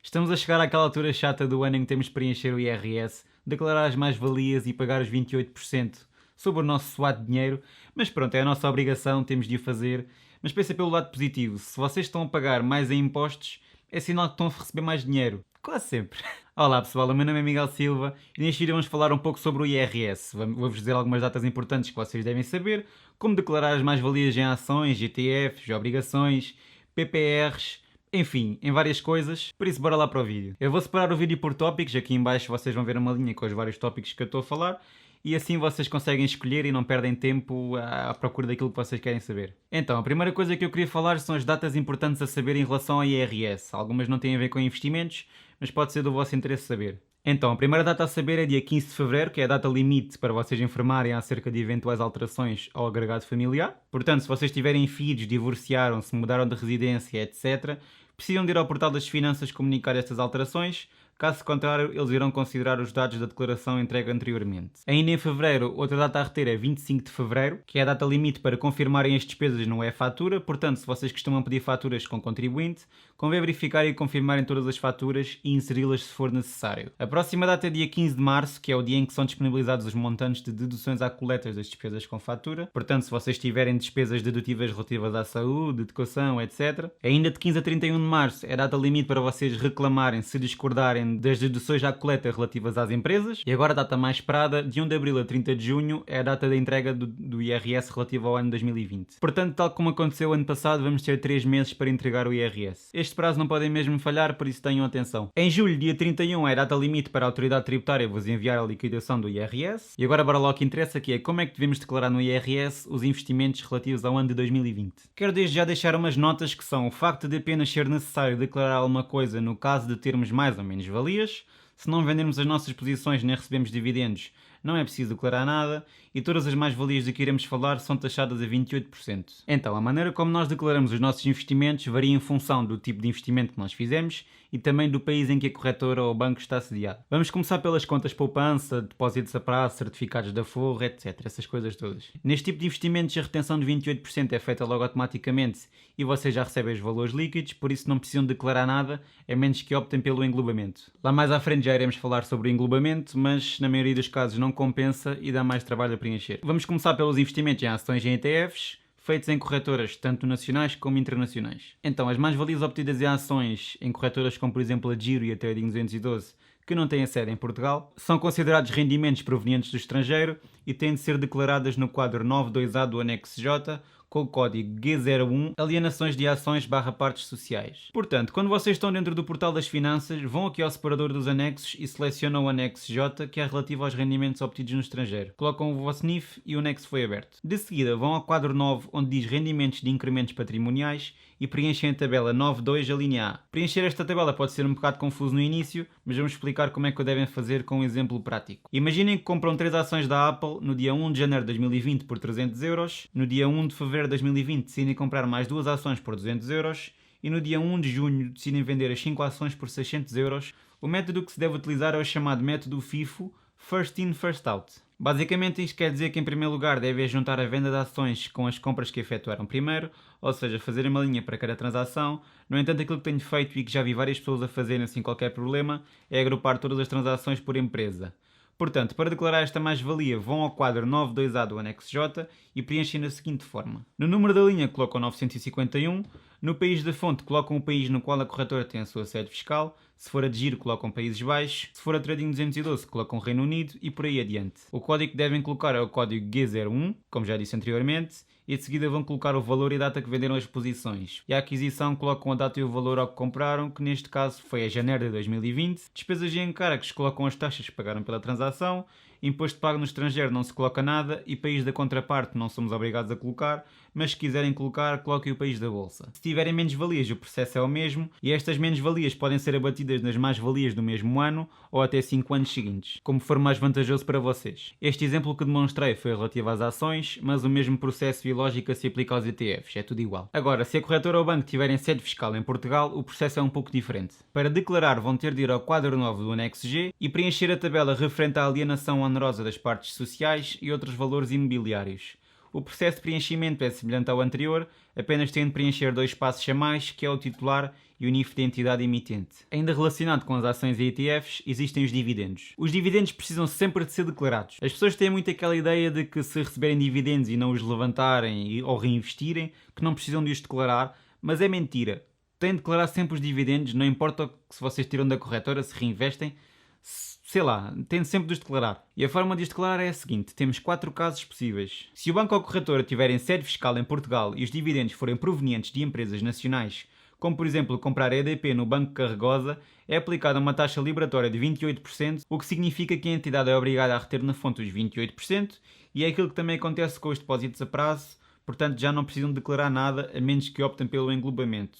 Estamos a chegar àquela altura chata do ano em que temos de preencher o IRS, declarar as mais-valias e pagar os 28% sobre o nosso suado dinheiro, mas pronto, é a nossa obrigação, temos de o fazer. Mas pensa pelo lado positivo, se vocês estão a pagar mais em impostos, é sinal que estão a receber mais dinheiro. Quase sempre. Olá pessoal, o meu nome é Miguel Silva e neste vídeo vamos falar um pouco sobre o IRS. Vou-vos dizer algumas datas importantes que vocês devem saber, como declarar as mais-valias em ações, ETFs, obrigações, PPRs, enfim, em várias coisas, por isso bora lá para o vídeo. Eu vou separar o vídeo por tópicos, aqui em baixo vocês vão ver uma linha com os vários tópicos que eu estou a falar e assim vocês conseguem escolher e não perdem tempo à procura daquilo que vocês querem saber. Então, a primeira coisa que eu queria falar são as datas importantes a saber em relação ao IRS. Algumas não têm a ver com investimentos, mas pode ser do vosso interesse saber. Então, a primeira data a saber é dia 15 de Fevereiro, que é a data limite para vocês informarem acerca de eventuais alterações ao agregado familiar. Portanto, se vocês tiverem filhos, divorciaram-se, mudaram de residência, etc., precisam de ir ao portal das finanças comunicar estas alterações. Caso contrário, eles irão considerar os dados da declaração entregue anteriormente. Ainda em Fevereiro, outra data a reter é 25 de Fevereiro, que é a data limite para confirmarem as despesas no e-fatura. Portanto, se vocês costumam pedir faturas com contribuinte, convém verificar e confirmarem todas as faturas e inseri-las se for necessário. A próxima data é dia 15 de Março, que é o dia em que são disponibilizados os montantes de deduções à coleta das despesas com fatura. Portanto, se vocês tiverem despesas dedutíveis relativas à saúde, educação, etc. Ainda de 15 a 31 de Março é a data limite para vocês reclamarem se discordarem das deduções à coleta relativas às empresas. E agora a data mais esperada, de 1 de Abril a 30 de Junho, é a data da entrega do IRS relativo ao ano 2020. Portanto, tal como aconteceu ano passado, vamos ter 3 meses para entregar o IRS. Este prazo não podem mesmo falhar, por isso tenham atenção. Em julho, dia 31, é a data limite para a autoridade tributária vos enviar a liquidação do IRS. E agora bora lá o que interessa, que é como é que devemos declarar no IRS os investimentos relativos ao ano de 2020. Quero desde já deixar umas notas que são o facto de apenas ser necessário declarar alguma coisa no caso de termos mais ou menos valias. Se não vendermos as nossas posições nem recebemos dividendos, não é preciso declarar nada e todas as mais-valias de que iremos falar são taxadas a 28%. Então, a maneira como nós declaramos os nossos investimentos varia em função do tipo de investimento que nós fizemos e também do país em que a corretora ou o banco está sediado. Vamos começar pelas contas poupança, depósitos a prazo, certificados de aforro, etc. Essas coisas todas. Neste tipo de investimentos, a retenção de 28% é feita logo automaticamente e vocês já recebem os valores líquidos, por isso não precisam declarar nada, a menos que optem pelo englobamento. Lá mais à frente já iremos falar sobre o englobamento, mas na maioria dos casos não compensa e dá mais trabalho a preencher. Vamos começar pelos investimentos em ações e em ETFs, feitos em corretoras tanto nacionais como internacionais. Então, as mais-valias obtidas em ações em corretoras como por exemplo a Giro e a Trading 212, que não têm a sede em Portugal, são considerados rendimentos provenientes do estrangeiro e têm de ser declaradas no quadro 92A do anexo J, com o código G01, alienações de ações / partes sociais. Portanto, quando vocês estão dentro do portal das finanças, vão aqui ao separador dos anexos e selecionam o anexo J, que é relativo aos rendimentos obtidos no estrangeiro. Colocam o vosso NIF e o anexo foi aberto. De seguida, vão ao quadro 9, onde diz rendimentos de incrementos patrimoniais e preenchem a tabela 9.2, a linha A. Preencher esta tabela pode ser um bocado confuso no início, mas vamos explicar como é que o devem fazer com um exemplo prático. Imaginem que compram 3 ações da Apple no dia 1 de janeiro de 2020 por 300 euros, no dia 1 de fevereiro de 2020 decidem comprar mais 2 ações por 200 euros e no dia 1 de junho decidem vender as 5 ações por 600 euros. O método que se deve utilizar é o chamado método FIFO, First In, First Out. Basicamente isto quer dizer que em primeiro lugar devem juntar a venda de ações com as compras que efetuaram primeiro, ou seja, fazer uma linha para cada transação. No entanto, aquilo que tenho feito e que já vi várias pessoas a fazerem sem qualquer problema é agrupar todas as transações por empresa. Portanto, para declarar esta mais-valia, vão ao quadro 92A do anexo J e preenchem da seguinte forma. No número da linha colocam 951, no país da fonte colocam o país no qual a corretora tem a sua sede fiscal, se for a de Giro colocam Países Baixos, se for a Trading 212 colocam Reino Unido e por aí adiante. O código que devem colocar é o código G01, como já disse anteriormente, e de seguida vão colocar o valor e a data que venderam as posições. E a aquisição colocam a data e o valor ao que compraram, que neste caso foi a janeiro de 2020. Despesas e encargos colocam as taxas que pagaram pela transação. Imposto pago no estrangeiro não se coloca nada e país da contraparte não somos obrigados a colocar, mas se quiserem colocar, coloquem o país da bolsa. Se tiverem menos-valias, o processo é o mesmo e estas menos-valias podem ser abatidas nas mais-valias do mesmo ano ou até 5 anos seguintes, como for mais vantajoso para vocês. Este exemplo que demonstrei foi relativo às ações, mas o mesmo processo e lógica se aplica aos ETFs, é tudo igual. Agora, se a corretora ou o banco tiverem sede fiscal em Portugal, o processo é um pouco diferente. Para declarar, vão ter de ir ao quadro 9 do anexo G e preencher a tabela referente à alienação onerosa das partes sociais e outros valores imobiliários. O processo de preenchimento é semelhante ao anterior, apenas têm de preencher 2 passos a mais, que é o titular e o NIF da entidade emitente. Ainda relacionado com as ações e ETFs, existem os dividendos. Os dividendos precisam sempre de ser declarados. As pessoas têm muito aquela ideia de que se receberem dividendos e não os levantarem ou reinvestirem, que não precisam de os declarar, mas é mentira. Têm de declarar sempre os dividendos, não importa se vocês tiram da corretora, se reinvestem, sei lá, têm sempre de os declarar. E a forma de os declarar é a seguinte: temos 4 casos possíveis. Se o banco ou a corretora tiverem sede fiscal em Portugal e os dividendos forem provenientes de empresas nacionais, como por exemplo comprar EDP no Banco Carregosa, é aplicada uma taxa liberatória de 28%, o que significa que a entidade é obrigada a reter na fonte os 28%, e é aquilo que também acontece com os depósitos a prazo, portanto já não precisam declarar nada, a menos que optem pelo englobamento.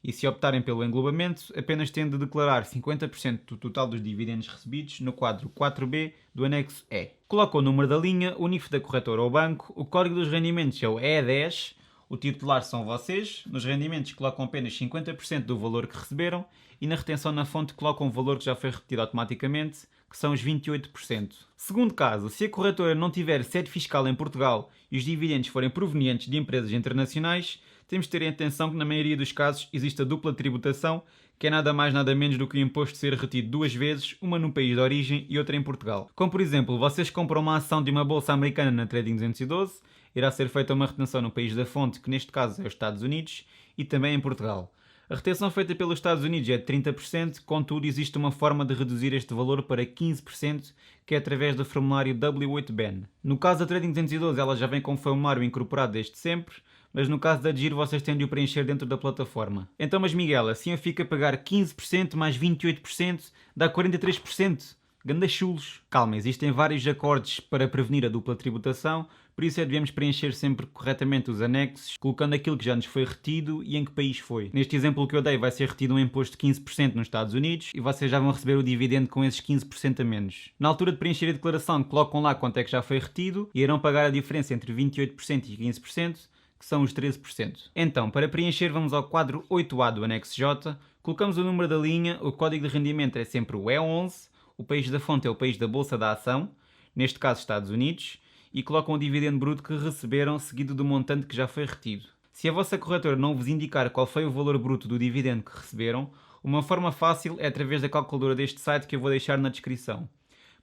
E se optarem pelo englobamento, apenas têm de declarar 50% do total dos dividendos recebidos no quadro 4B do anexo E. Colocam o número da linha, o NIF da corretora ou banco, o código dos rendimentos é o E10, o titular são vocês, nos rendimentos colocam apenas 50% do valor que receberam e na retenção na fonte colocam o valor que já foi repetido automaticamente, que são os 28%. Segundo caso, se a corretora não tiver sede fiscal em Portugal e os dividendos forem provenientes de empresas internacionais, temos de ter em atenção que na maioria dos casos existe a dupla tributação, que é nada mais nada menos do que o imposto ser retido 2 vezes, uma no país de origem e outra em Portugal. Como por exemplo, vocês compram uma ação de uma bolsa americana na Trading 212, irá ser feita uma retenção no país da fonte, que neste caso é os Estados Unidos, e também em Portugal. A retenção feita pelos Estados Unidos é de 30%, contudo existe uma forma de reduzir este valor para 15%, que é através do formulário W8BEN. No caso da Trading 212 ela já vem com o formulário incorporado desde sempre, mas no caso da Giro vocês têm de o preencher dentro da plataforma. Então, mas Miguel, assim eu fico a pagar 15% mais 28%, dá 43%. Ganda chulos. Calma, existem vários acordes para prevenir a dupla tributação, por isso devemos preencher sempre corretamente os anexos, colocando aquilo que já nos foi retido e em que país foi. Neste exemplo que eu dei vai ser retido um imposto de 15% nos Estados Unidos e vocês já vão receber o dividendo com esses 15% a menos. Na altura de preencher a declaração, colocam lá quanto é que já foi retido e irão pagar a diferença entre 28% e 15%, que são os 13%. Então, para preencher vamos ao quadro 8A do anexo J, colocamos o número da linha, o código de rendimento é sempre o E11, o país da fonte é o país da bolsa da ação, neste caso Estados Unidos, e colocam o dividendo bruto que receberam seguido do montante que já foi retido. Se a vossa corretora não vos indicar qual foi o valor bruto do dividendo que receberam, uma forma fácil é através da calculadora deste site que eu vou deixar na descrição.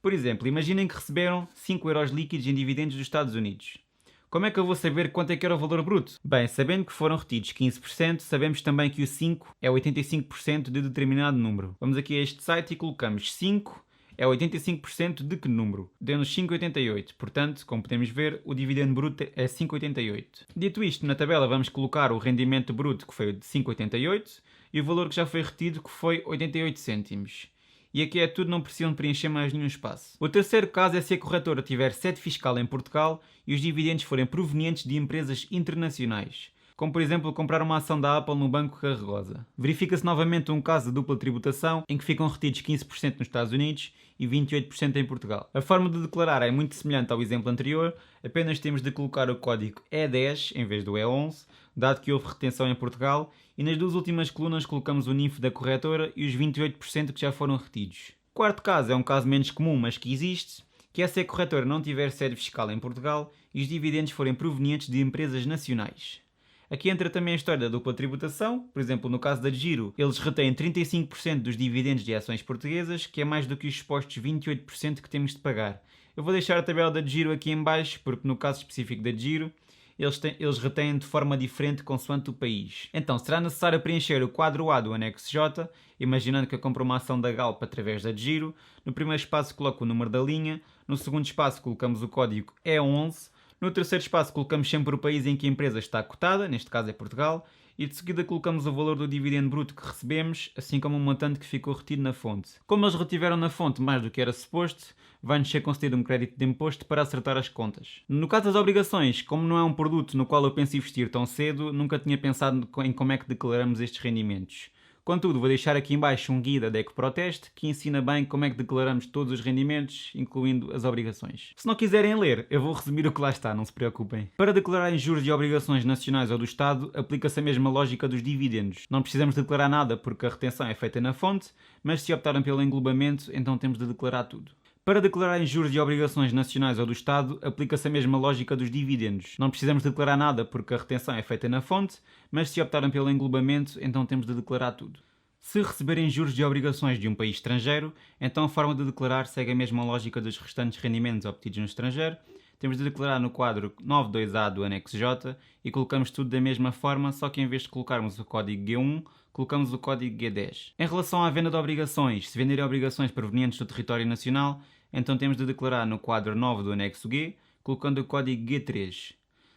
Por exemplo, imaginem que receberam 5 euros líquidos em dividendos dos Estados Unidos. Como é que eu vou saber quanto é que era o valor bruto? Bem, sabendo que foram retidos 15%, sabemos também que o 5 é 85% de determinado número. Vamos aqui a este site e colocamos 5 é 85% de que número? Deu-nos 5,88. Portanto, como podemos ver, o dividendo bruto é 5,88. Dito isto, na tabela vamos colocar o rendimento bruto, que foi o de 5,88, e o valor que já foi retido, que foi 88 cêntimos. E aqui é tudo, não precisam preencher mais nenhum espaço. O terceiro caso é se a corretora tiver sede fiscal em Portugal e os dividendos forem provenientes de empresas internacionais, como por exemplo comprar uma ação da Apple no Banco Carregosa. Verifica-se novamente um caso de dupla tributação em que ficam retidos 15% nos Estados Unidos e 28% em Portugal. A forma de declarar é muito semelhante ao exemplo anterior, apenas temos de colocar o código E10 em vez do E11, dado que houve retenção em Portugal, e nas duas últimas colunas colocamos o NIF da corretora e os 28% que já foram retidos. O quarto caso é um caso menos comum, mas que existe, que é se a corretora não tiver sede fiscal em Portugal e os dividendos forem provenientes de empresas nacionais. Aqui entra também a história da dupla tributação. Por exemplo, no caso da Giro, eles retêm 35% dos dividendos de ações portuguesas, que é mais do que os supostos 28% que temos de pagar. Eu vou deixar a tabela da Giro aqui em baixo, porque no caso específico da Giro, eles retêm de forma diferente consoante o país. Então, será necessário preencher o quadro A do anexo J, imaginando que eu compro uma ação da Galp através da Giro. No primeiro espaço coloco o número da linha, no segundo espaço colocamos o código E11, no terceiro espaço colocamos sempre o país em que a empresa está cotada, neste caso é Portugal, e de seguida colocamos o valor do dividendo bruto que recebemos, assim como o montante que ficou retido na fonte. Como eles retiveram na fonte mais do que era suposto, vai-nos ser concedido um crédito de imposto para acertar as contas. No caso das obrigações, como não é um produto no qual eu penso investir tão cedo, nunca tinha pensado em como é que declaramos estes rendimentos. Contudo, vou deixar aqui em baixo um guia da EcoProteste que ensina bem como é que declaramos todos os rendimentos, incluindo as obrigações. Se não quiserem ler, eu vou resumir o que lá está, não se preocupem. Para declarar juros de obrigações nacionais ou do Estado, aplica-se a mesma lógica dos dividendos. Não precisamos declarar nada porque a retenção é feita na fonte, mas se optarem pelo englobamento, então temos de declarar tudo. Para declararem juros e obrigações nacionais ou do Estado, aplica-se a mesma lógica dos dividendos. Não precisamos declarar nada porque a retenção é feita na fonte, mas se optarem pelo englobamento, então temos de declarar tudo. Se receberem juros de obrigações de um país estrangeiro, então a forma de declarar segue a mesma lógica dos restantes rendimentos obtidos no estrangeiro. Temos de declarar no quadro 92A do anexo J e colocamos tudo da mesma forma, só que em vez de colocarmos o código G1, colocamos o código G10. Em relação à venda de obrigações, se venderem obrigações provenientes do território nacional, então temos de declarar no quadro 9 do anexo G, colocando o código G3.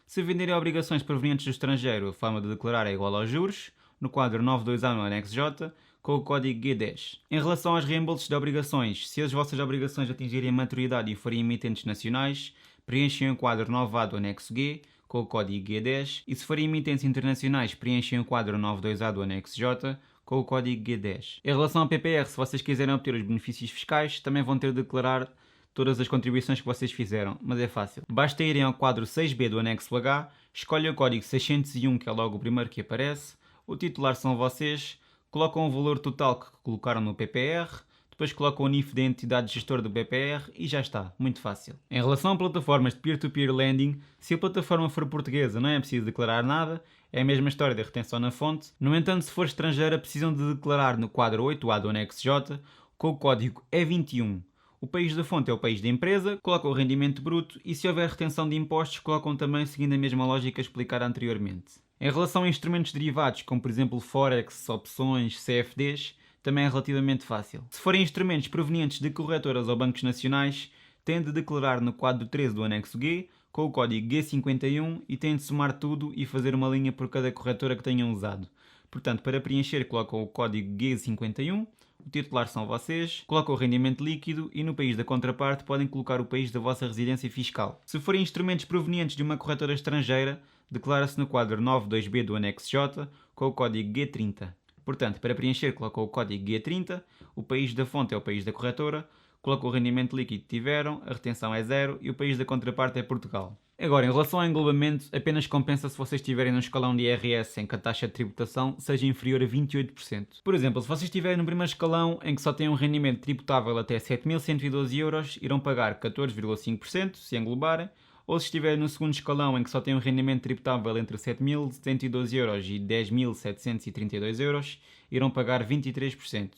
Se venderem obrigações provenientes do estrangeiro, a forma de declarar é igual aos juros, no quadro 92A no anexo J, com o código G10. Em relação aos reembolsos de obrigações, se as vossas obrigações atingirem a maturidade e forem emitentes nacionais, preenchem o quadro 9A do anexo G, com o código G10, e se forem emitentes internacionais, preenchem o quadro 92A do anexo J, com o código G10. Em relação ao PPR, se vocês quiserem obter os benefícios fiscais, também vão ter de declarar todas as contribuições que vocês fizeram, mas é fácil. Basta irem ao quadro 6B do anexo H, escolhem o código 601, que é logo o primeiro que aparece, o titular são vocês, colocam o valor total que colocaram no PPR, depois colocam o NIF da entidade gestora do PPR e já está, muito fácil. Em relação a plataformas de peer-to-peer lending, se a plataforma for portuguesa não é preciso declarar nada, é a mesma história da retenção na fonte. No entanto, se for estrangeira, precisam de declarar no quadro 8A do anexo J com o código E21. O país da fonte é o país da empresa, colocam o rendimento bruto e se houver retenção de impostos, colocam também seguindo a mesma lógica explicada anteriormente. Em relação a instrumentos derivados, como por exemplo Forex, opções, CFDs, também é relativamente fácil. Se forem instrumentos provenientes de corretoras ou bancos nacionais, têm de declarar no quadro 13 do anexo G, com o código G51 e têm de somar tudo e fazer uma linha por cada corretora que tenham usado. Portanto, para preencher colocam o código G51, o titular são vocês, colocam o rendimento líquido e no país da contraparte podem colocar o país da vossa residência fiscal. Se forem instrumentos provenientes de uma corretora estrangeira, declara-se no quadro 92B do anexo J com o código G30. Portanto, para preencher colocam o código G30, o país da fonte é o país da corretora, colocam o rendimento líquido que tiveram, a retenção é 0 e o país da contraparte é Portugal. Agora, em relação ao englobamento, apenas compensa se vocês estiverem num escalão de IRS em que a taxa de tributação seja inferior a 28%. Por exemplo, se vocês estiverem no primeiro escalão em que só têm um rendimento tributável até 7.112 euros, irão pagar 14,5% se englobarem, ou se estiverem no segundo escalão em que só têm um rendimento tributável entre 7.112 euros e 10.732 euros, irão pagar 23%.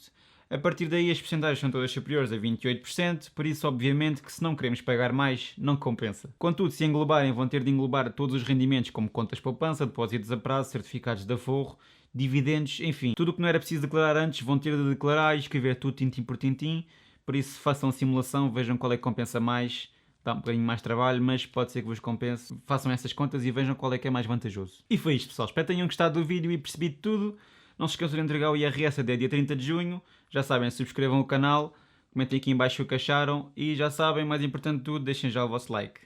A partir daí as percentagens são todas superiores a 28%, por isso obviamente que se não queremos pagar mais, não compensa. Contudo, se englobarem vão ter de englobar todos os rendimentos como contas poupança, depósitos a prazo, certificados de aforro, dividendos, enfim. Tudo o que não era preciso declarar antes vão ter de declarar e escrever tudo tintim por tintim, por isso façam a simulação, vejam qual é que compensa mais. Dá um bocadinho mais trabalho, mas pode ser que vos compense. Façam essas contas e vejam qual é que é mais vantajoso. E foi isto, pessoal. Espero que tenham gostado do vídeo e percebido tudo. Não se esqueçam de entregar o IRS até dia 30 de junho. Já sabem, subscrevam o canal, comentem aqui em baixo o que acharam e já sabem, mais importante de tudo, deixem já o vosso like.